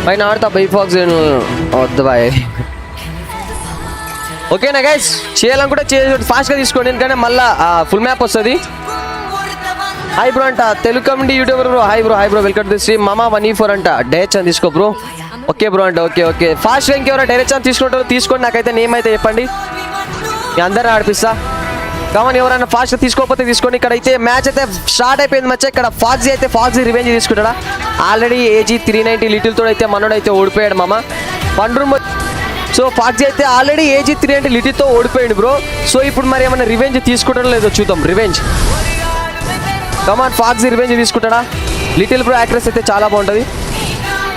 పైన ఆడతా బై ఫాక్స్ వద్దు బాయ్. ఓకేనా గైస్, చేయాలనుకుంటే ఫాస్ట్గా తీసుకోండి, ఎందుకంటే మళ్ళీ ఫుల్ మ్యాప్ వస్తుంది. హాయ్ బ్రో అంట Telugu community YouTuber bro. Hi bro welcome to Shri Mama 1E4 అంట. డైరెక్షన్ తీసుకో బ్రో. ఓకే బ్రో అంట. ఓకే ఫాస్ట్గా ఇంకెవరో డైరెక్షన్ తీసుకుంటారో తీసుకోండి, నాకైతే నేమ్ అయితే చెప్పండి, మీ అందరిని ఆడిపిస్తా. కామన్ ఎవరైనా ఫాస్ట్గా తీసుకోకపోతే తీసుకోండి. ఇక్కడ అయితే మ్యాచ్ అయితే స్టార్ట్ అయిపోయింది మచ్చ. ఇక్కడ ఫాక్సీ రివెంజ్ తీసుకుంటాడా. ఆల్రెడీ ఏజీ 390 లిటిల్తో అయితే మనోడైతే ఓడిపోయాడు మామ. పండ్రు సో ఫాక్సీ అయితే ఆల్రెడీ ఏజీ 390 లిటిల్తో ఓడిపోయాడు బ్రో. సో ఇప్పుడు మరి ఏమైనా రివెంజ్ తీసుకుంటాడో లేదో చూద్దాం. రివెంజ్ కమాన్, ఫాక్సీ రివెంజ్ తీసుకుంటాడా. లిటిల్ బ్రో యాక్రెస్ అయితే చాలా బాగుంటుంది.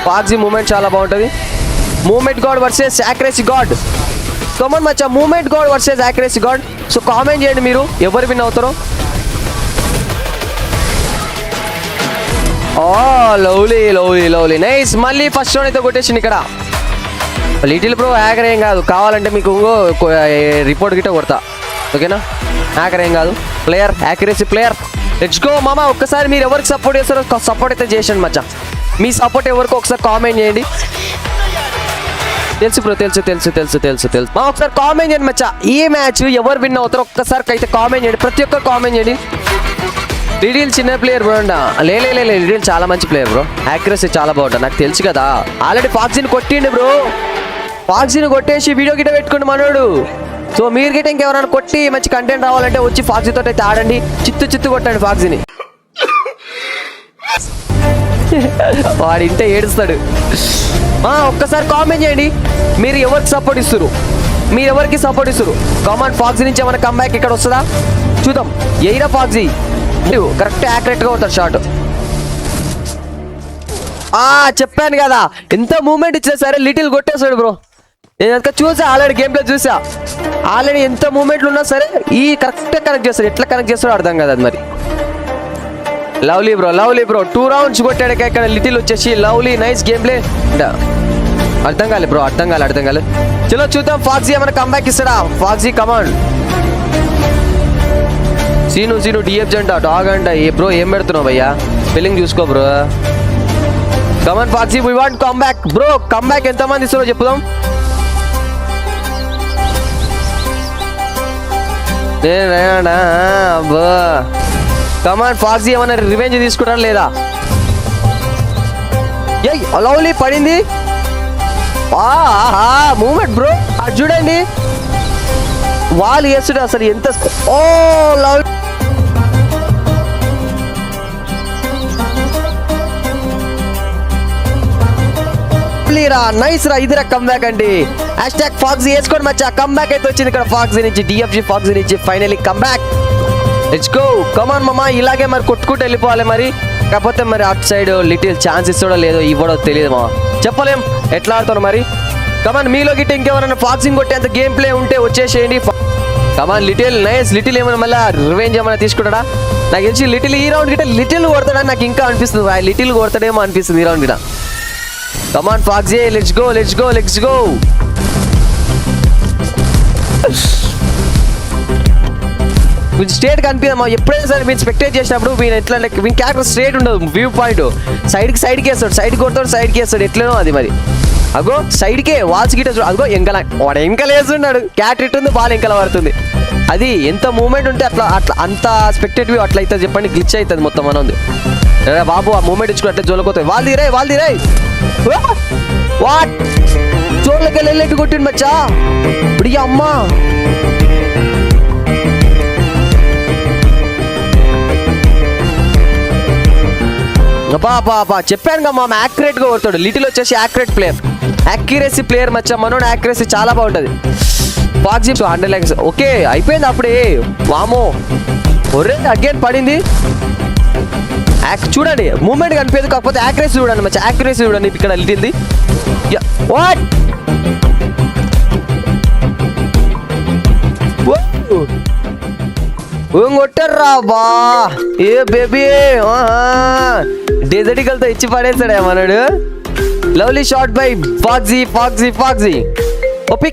ఫాక్సీ మూమెంట్ చాలా బాగుంటుంది. మూమెంట్ గాడ్ వర్సెస్ యాక్రెసీ గాడ్. కమాన్ మచ్చా, మూమెంట్ గాడ్ వర్సెస్ యాక్రెసీ గాడ్. సో కామెంట్ చేయండి మీరు ఎవరు విన్ అవుతారో. Lovely nice. మళ్ళీ ఫస్ట్ రౌండ్ అయితే కొట్టేసింది ఇక్కడ. లిటిల్ బ్రో హ్యాకర్ ఏం కాదు, కావాలంటే మీకు రిపోర్ట్ గిట్ట కొడతా. ఓకేనా, హ్యాకర్ ఏం కాదు, player accuracy player. Let's go మామ. ఒక్కసారి మీరు ఎవరికి సపోర్ట్ చేస్తారో సపోర్ట్ అయితే చేయండి మచ్చా. మీ సపోర్ట్ ఎవరికో ఒకసారి కామెంట్ చేయండి. తెలుసు బ్రో, తెలుసు మా ఒకసారి కామెంట్ చేయండి మచ్చా. ఈ మ్యాచ్ ఎవరు విన్ అవుతారో ఒక్కసారి అయితే కామెంట్ చేయండి, ప్రతి ఒక్కరు కామెంట్ చేయండి. లిటిల్ చిన్న ప్లేయర్ బ్రో అంట. లిటిల్ చాలా మంచి ప్లేయర్ బ్రో, యాక్యురసీ చాలా బాగుంటుంది, నాకు తెలుసు కదా. ఆల్రెడీ ఫాక్సీని కొట్టిండు బ్రో. ఫాక్సీని కొట్టేసి వీడియో గిట్ట పెట్టుకోండి మనోడు. సో మీరు గిట్ట ఇంకెవరైనా కొట్టి మంచి కంటెంట్ రావాలంటే వచ్చి ఫాక్సీతో అయితే ఆడండి, చిత్తు కొట్టండి ఫాక్సీని. వాడు ఇంటే ఏడుస్తాడు. ఒక్కసారి కామెంట్ చేయండి మీరు ఎవరికి సపోర్ట్ ఇస్తారు, కామన్. ఫాక్సీ నుంచి ఏమైనా కమ్బ్యాక్ ఇక్కడ వస్తుందా చూద్దాం. ఎయిరా ఫాక్సీ కరెక్ట్ యాక్యురేట్గా అవుతాడు షాట్. చెప్పాను కదా, ఎంత మూమెంట్ ఇచ్చినా సరే లిటిల్ కొట్టేస్తాడు బ్రో. నేను అంతా చూసా, ఆల్రెడీ గేమ్ ప్లే చూసా. ఆల్రెడీ ఎంత మూమెంట్లు ఉన్నా సరే ఈ కరెక్ట్గా కనెక్ట్ చేస్తాడు. ఎట్లా కనెక్ట్ చేస్తాడో అర్థం కాదు అది మరి. లవ్లీ బ్రో 2 రౌండ్స్ కొట్టాడు ఇక్కడ లిటిల్ వచ్చేసి. Lovely nice game play. అర్థం కాలే బ్రో, అర్థం కాలే. చలో చూద్దాం ఫాక్సీ ఏమైనా కమ్బ్యాక్ ఇస్తాడా. Foxy command. సీను డిఎఫ్ అంట డాగ్ అంట. ఏ బ్రో ఏం పెడుతున్నావు భయ్యా, స్పెల్లింగ్ చూసుకో bro. Come on Foxy, we want comeback bro. Comeback ఎంతమంది ఇస్తారో చెప్పుదాం. కమాన్ ఫాక్సీ ఏమన్నా రివెంజ్ తీసుకుంటారా లేదా. లవ్లీ పడింది. మూమెంట్ బ్రో, అది చూడండి వాళ్ళు వేస్తుడు అసలు ఎంత. లవ్ నైస్ రా, ఇదిరా కమ్బ్యాక్ అండి. హ్యాష్ట్యాగ్ ఫాక్సీ వేసుకోండి మచ్చా. కమ్బ్యాక్ అయితే వచ్చింది ఇక్కడ ఫాక్సీ నుంచి, డిఎఫ్జీ ఫాక్సీ నుంచి finally comeback. Let's go come on మామా. ఇలాగే మరి కొట్టుకుంటూ వెళ్ళిపోవాలి మరి. కాకపోతే మరి అటు సైడ్ లిటిల్ ఛాన్స్ ఇస్తాడో లేదో ఇవ్వడో తెలియదు మా, చెప్పలేం ఎట్లా ఆడతారు మరి. కమాన్ మీలో గిట్ట ఇంకెవరైనా ఫాక్సింగ్ కొట్టేంత గేమ్ ప్లే ఉంటే వచ్చేసేయండి. కమాన్ లిటిల్ నైస్. లిటిల్ ఏమైనా మళ్ళీ రివెంజ్ ఏమైనా తీసుకుంటాడా. నాకు తెలిసి లిటిల్ ఈ రౌండ్ గిట్ట లిటిల్ కొడతాడని నాకు ఇంకా అనిపిస్తుంది. లిటిల్ కొడతాడేమో అనిపిస్తుంది ఈ రౌండ్ గిట్ట. కమాన్ ఫాక్సీ, లెట్స్ గో. మీరు స్ట్రేట్ కనిపించమ్మా. ఎప్పుడైనా సరే మీరు స్పెక్టేట్ చేసినప్పుడు మీరు ఎట్లా మీ క్యారెక్టర్ స్ట్రేట్ ఉండదు. వ్యూ పాయింట్ సైడ్కి వేస్తాడు, సైడ్కి కొడతాడు, సైడ్కి వేస్తాడు. ఎట్లనో అది మరి. అగో సైడ్కే వాల్స్ గిట్ట అదిగో వాడు ఎంకలు వేస్తున్నాడు. క్యాట్ ఇట్టుంది, బాల్ ఎంకల పడుతుంది. అది ఎంత మూమెంట్ ఉంటే అట్లా అంత స్పెక్టేట్ వ్యూ అట్లా అవుతుంది చెప్పండి. గ్లిచ్ అవుతుంది మొత్తం మన ఉంది బాబు. ఆ మూమెంట్ ఇచ్చుకుని అట్లా జోలకోతాయి. వాళ్ళది రే వాట్ జోళ్ళకి వెళ్ళి కొట్టిండు మచ్చా. ఇప్పుడు అమ్మా చెప్పాను కదా మా యాక్యురేట్ గా కొడతాడు. లిటిల్ వచ్చేసి యాక్యురసీ ప్లేయర్ మచ్చా. మనోడు యాక్యురసీ చాలా బాగుంటది. ఫాక్సీ 100 lakhs. ఓకే అయిపోయింది అప్పుడే. వామో ఒరే అగైన్ పడింది. చూడండి మూమెంట్ కనిపించదు, కాకపోతే యాక్యురసీ చూడండి మచ్చా. యాక్యురసీ చూడండి ఇక్కడ లిటిల్ది. వాట్ కొట్టారా బా. ఏ బేబీ డెజర్టికల్తో ఇచ్చి పడేస్తాడే మనడు. Lovely shot by Foxy. OP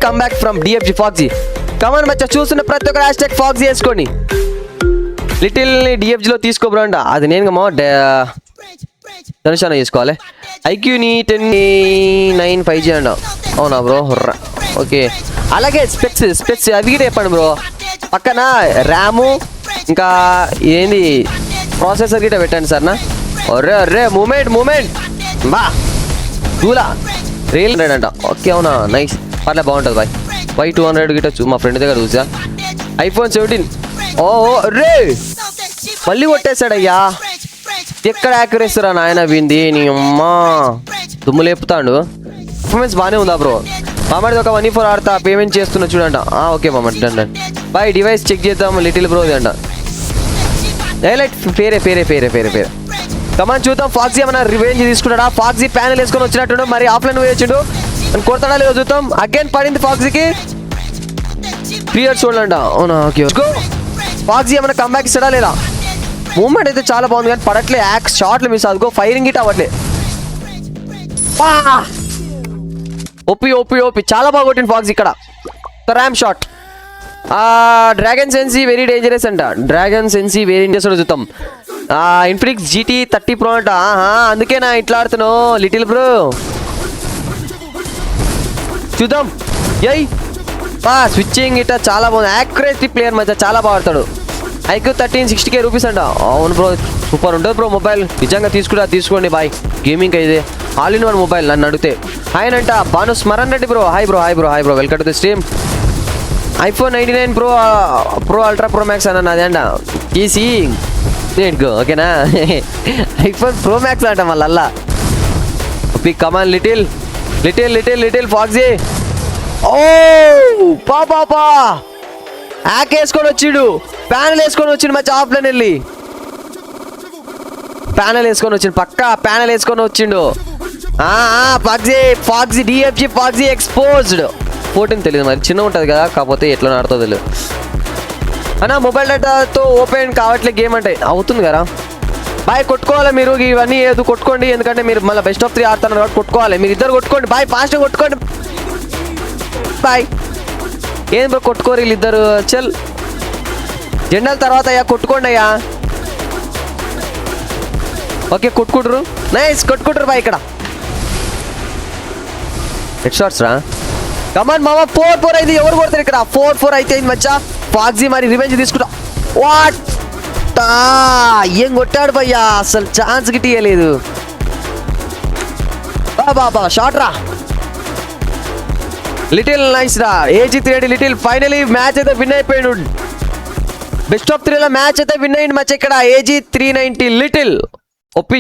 comeback from DFG Foxy. Come on మచ్చా, చూస్తున్న ప్రతి ఒక్క హ్యాష్ట్యాగ్ ఫాక్సీ వేసుకోండి. లిటిల్ని డిఎఫ్జీలో తీసుకోబ్రో అంట. అది నేను ధనుషాన చేసుకోవాలి. ఐక్యూని 10 5G అంట. అవునా బ్రో? ఓకే. అలాగే స్పెక్స్ అవి కూడా చెప్పండి బ్రో. పక్కన ర్యాము ఇంకా ఏంది ప్రాసెసర్ గిట్ట పెట్టండి సార్ నా. అర్రే మూమెంట్ బా దూలా రియల్ 100 అంట. ఓకే అవునా? నైస్, పర్లే బాగుంటుంది బాయ్. Y200 గిట్ట మా ఫ్రెండ్ దగ్గర చూసా. iPhone 17. ఓ రే మళ్ళీ కొట్టేశాడయ్యా. ఎక్కడ యాక్యురేసరా నాయన వింది నీ అమ్మా. దుమ్ము లేపుతాడు. పర్ఫార్మెన్స్ బాగానే ఉందా బ్రో? మామడి ఒక 1 ఆడతా పేమెంట్ చేస్తున్నా చూడంట. ఓకే మామ డన్. బాయ్ డివైస్ చెక్ చేద్దాం లిటిల్ బ్రో అంట. హైలైట్ పేరే కమాన్ చూద్దాం. ఫాక్సీ ఏమన్నా రివెంజ్ తీసుకున్నాడా? ఫాక్సీ ప్యానెల్ వేసుకొని వచ్చినట్టు మరి ఆఫ్లైన్ వేయొచ్చుడు అని కొడతాడా లేదో చూద్దాం. అగైన్ పడింది ఫాక్సీకి 3 years చూడండి. అవునా? ఓకే ఫాక్సీ ఏమన్నా కంబ్యాక్ ఇస్తాడా లేదా? మూమెంట్ అయితే చాలా బాగుంది కానీ పడట్లే. షాట్లు మిస్ అదిగో ఫైరింగ్ గిట్ అవ్వట్లే. ఓపి చాలా బాగా కొట్టింది ఫాక్స్ ఇక్కడ. Ram shot. Dragon sensei very dangerous అంట. డ్రాగన్ సెన్సీ వెరీ డేంజరస్ చూద్దాం. ఇన్ఫినిక్స్ GT 30 Pro అంట. అందుకే నా ఇట్లా ఆడుతున్నావు లిటిల్ బ్రో. చూద్దాం. స్విచ్చింగ్ ఇట్లా చాలా బాగుంది. యాక్యురేసీ ప్లేయర్ మధ్య చాలా బాగా ఆడతాడు. IQ 13 60K రూపీస్ అంట. అవును బ్రో, సూపర్ ఉంటుంది బ్రో మొబైల్. నిజంగా తీసుకోండి బాయ్. గేమింగ్ అయితే ఆల్ ఇన్ వన్ మొబైల్ నన్ను అడిగితే. ఆయన అంట Bhanu Smaran Reddy bro. Hi bro welcome to the stream. iPhone 99 Pro Ultra Pro Max అన్న నాది అంట. ఈసీ ఓకేనా? iPhone Pro Max అంట మళ్ళా. కమాన్ లిటిల్ ఫాక్సీ. ఓ పాపా యాక్ వేసుకొని వచ్చిండు. ప్యానెల్ వేసుకొని వచ్చిండు మంచి ఆఫ్లైన్ వెళ్ళి. ప్యానెల్ వేసుకొని వచ్చిండు. పక్కా ప్యానెల్ వేసుకొని వచ్చిండు. ఫాక్సీ DFG ఫాక్సీ ఎక్స్పోజ్డ్ 14 తెలియదు మరి, చిన్న ఉంటుంది కదా, కాకపోతే ఎట్లా ఆడుతుందో తెలియదు అన్న. మొబైల్ డేటాతో ఓపెన్ కావట్లే గేమ్ అంటే అవుతుంది కదా బాయ్. కొట్టుకోవాలి మీరు ఇవన్నీ ఏదో కొట్టుకోండి, ఎందుకంటే మీరు మళ్ళీ బెస్ట్ ఆఫ్ 3 ఆడుతున్నారు కాబట్టి కొట్టుకోవాలి. మీరు ఇద్దరు కొట్టుకోండి బాయ్, ఫాస్ట్గా కొట్టుకోండి బాయ్. ఏం బ్రో కొట్టుకోరు వీళ్ళిద్దరు. చల్ జెండాల తర్వాత అయ్యా కొట్టుకోండి అయ్యా. ఓకే కొట్టుకుంటారు. నైస్ కొట్టుకుంటారు బాయ్. ఇక్కడ హెడ్ షాట్స్ రా. కమాన్ మామ 4-4 అయింది. ఎవరు కొడతారు ఇక్కడ? 4-4 అయితే అయింది మచ్చా. ఫాక్సీ మరి రివెంజ్ తీసుకుంటా. వాట్ ఏం కొట్టాడు భయ్యా, అసలు ఛాన్స్ గిట్టియలేదు. బాబా షాట్ రా. లిటిల్ నైస్ రా. AG 3 లిటిల్ ఫైనలీ మ్యాచ్ అయితే విన్ అయిపోయాడు. బెస్ట్ ఆఫ్ 3 మ్యాచ్ అయితే విన్ అయింది మచ్చ ఇక్కడ. AG 390 little ఒప్పి